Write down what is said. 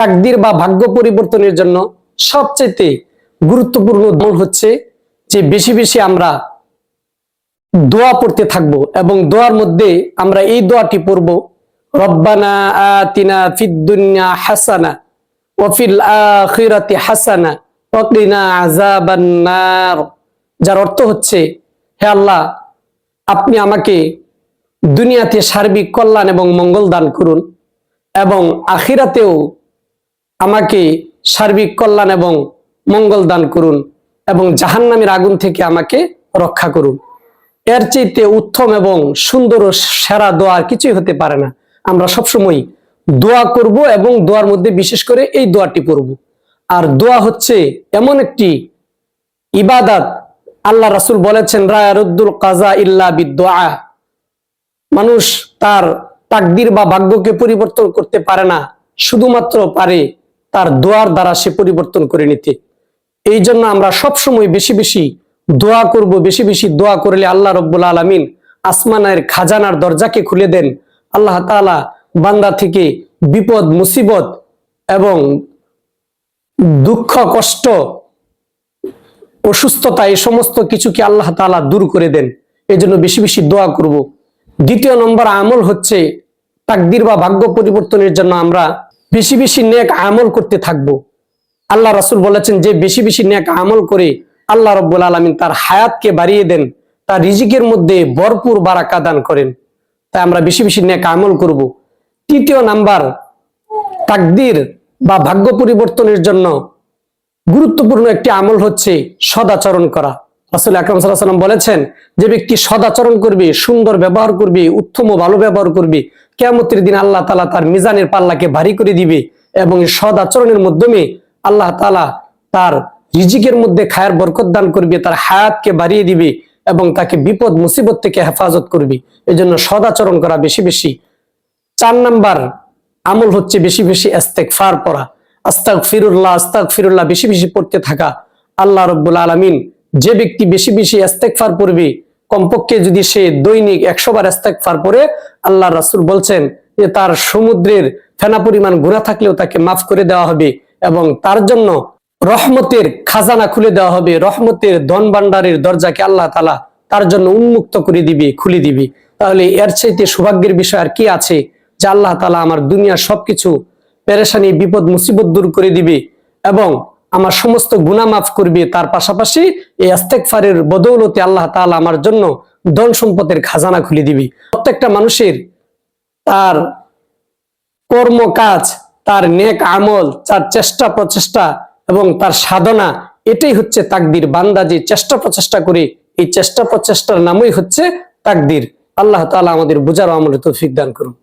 তাকদীর বা ভাগ্য পরিবর্তনের জন্য সবচেয়ে গুরুত্বপূর্ণ আমল হচ্ছে যে বেশি বেশি আমরা দোয়া পড়তে থাকবো, এবং দোয়ার মধ্যে আমরা এই দোয়াটি পড়ব, রব্বানা আতিনা ফিদ দুনিয়া হাসানা ওয়া ফিল আখিরাতি হাসানা ওয়া কিনা আযাবান নার। যার অর্থ হচ্ছে, হে আল্লাহ, আপনি আমাকে দুনিয়াতে সার্বিক কল্যাণ এবং মঙ্গল দান করুন, এবং আখিরাতেও আমাকে সার্বিক কল্যাণ এবং মঙ্গল দান করুন, এবং জাহান্নামের আগুন থেকে আমাকে রক্ষা করুন। এর চাইতে উত্তম এবং সুন্দর ও সেরা দোয়া আর কিছুই হতে পারে না। আমরা সবসময় দোয়া করব এবং দোয়ার মধ্যে বিশেষ করে এই দোয়াটি পড়ব। আর দোয়া হচ্ছে এমন একটি ইবাদত, আল্লাহ রাসূল বলেছেন, রায়ারুদ্দুল কাজা ইল্লা বিদুআ। মানুষ তার তাকদীর বা ভাগ্যকে পরিবর্তন করতে পারে না, শুধুমাত্র পারে তার দোয়ার দ্বারা সে পরিবর্তন করে নিতে। এই জন্য আমরা সবসময় বেশি বেশি দোয়া করব। বেশি বেশি দোয়া করলে আল্লাহ রব্বুল আলামিন আসমানের খাজানার দরজাকে খুলে দেন। আল্লাহ তাআলা বান্দা থেকে বিপদ মুসিবত এবং দুঃখ কষ্ট অসুস্থতা এই সমস্ত কিছুকে আল্লাহ তাআলা দূর করে দেন। এই জন্য বেশি বেশি দোয়া করব। দ্বিতীয় নম্বর আমল হচ্ছে, তাকদীর বা ভাগ্য পরিবর্তনের জন্য আমরা বেশি বেশি নেক আমল করতে থাকব। আল্লাহ রাসূল বলেছেন যে বেশি বেশি নেক আমল করে আল্লাহ রব্বুল আলামিন তার হায়াতকে বাড়িয়ে দেন, তার রিজিকের মধ্যে ভরপুর বারাকা দান করেন। তাই আমরা বেশি বেশি নেক আমল করব। তৃতীয় নাম্বার, তাকদীর বা ভাগ্য পরিবর্তনের জন্য গুরুত্বপূর্ণ একটি আমল হচ্ছে সদাচরণ করা। রাসূল আকরাম সাল্লাল্লাহু আলাইহি ওয়াসাল্লাম বলেছেন, যে ব্যক্তি সদাচরণ করবে, সুন্দর ব্যবহার করবে, উত্তম ও ভালো ব্যবহার করবে, কিয়ামতের দিন আল্লাহ তাআলা তার মিজানের পাল্লাকে ভারী করে দিবে, এবং সদাচরণের মাধ্যমে আল্লাহ তাআলা তার রিজিকের মধ্যে খায়ের বরকত দান করবে, তার হায়াতকে বাড়িয়ে দিবে, এবং তাকে বিপদ মুসিবত থেকে হেফাজত করবে। এজন্য সদাচরণ করা বেশি বেশি। 4 নাম্বার আমল হচ্ছে বেশি বেশি ইস্তেগফার পড়া। আস্তাগফিরুল্লাহ আস্তাগফিরুল্লাহ বেশি বেশি পড়তে থাকা। আল্লাহ রাব্বুল আলামিন যে ব্যক্তি বেশি বেশি ইস্তেগফার পড়বে, কমপক্ষে যদি সে দৈনিক 100 বার ইস্তেগফার পড়ে, আল্লাহ রাসূল বলছেন যে তার সমুদ্রের ফেনা পরিমাণ গুনাহ থাকলেও তাকে মাফ করে দেওয়া হবে, এবং তার জন্য রহমতের খাজানা খুলে দেওয়া হবে। রহমতের ধন ভান্ডারের দরজাকে আল্লাহ তাআলা তার জন্য উন্মুক্ত করে দিবে, খুলে দিবে। তাহলে এর চাইতে সৌভাগ্যের বিষয় আর কি আছে, যে আল্লাহ তাআলা আমার দুনিয়ার সবকিছু পেরেশানি বিপদ মুসিবত দূর করে দিবে এবং আমার সমস্ত গুনাহ মাফ করবে। তার পাশাপাশি এই ইস্তেগফারের বদৌলতে আল্লাহ তাআলা আমার জন্য ধন সম্পদের খাজানা খুলে দিবে। প্রত্যেকটা মানুষের তার কর্ম কাজ, তার নেক আমল, তার চেষ্টা প্রচেষ্টা এবং তার সাধনা, এটাই হচ্ছে তাকদীর। বান্দা যে চেষ্টা প্রচেষ্টা করে, এই চেষ্টা প্রচেষ্টার নামই হচ্ছে তাকদীর। আল্লাহ তাআলা আমাদের বুঝার ও আমলের তৌফিক দান করুন।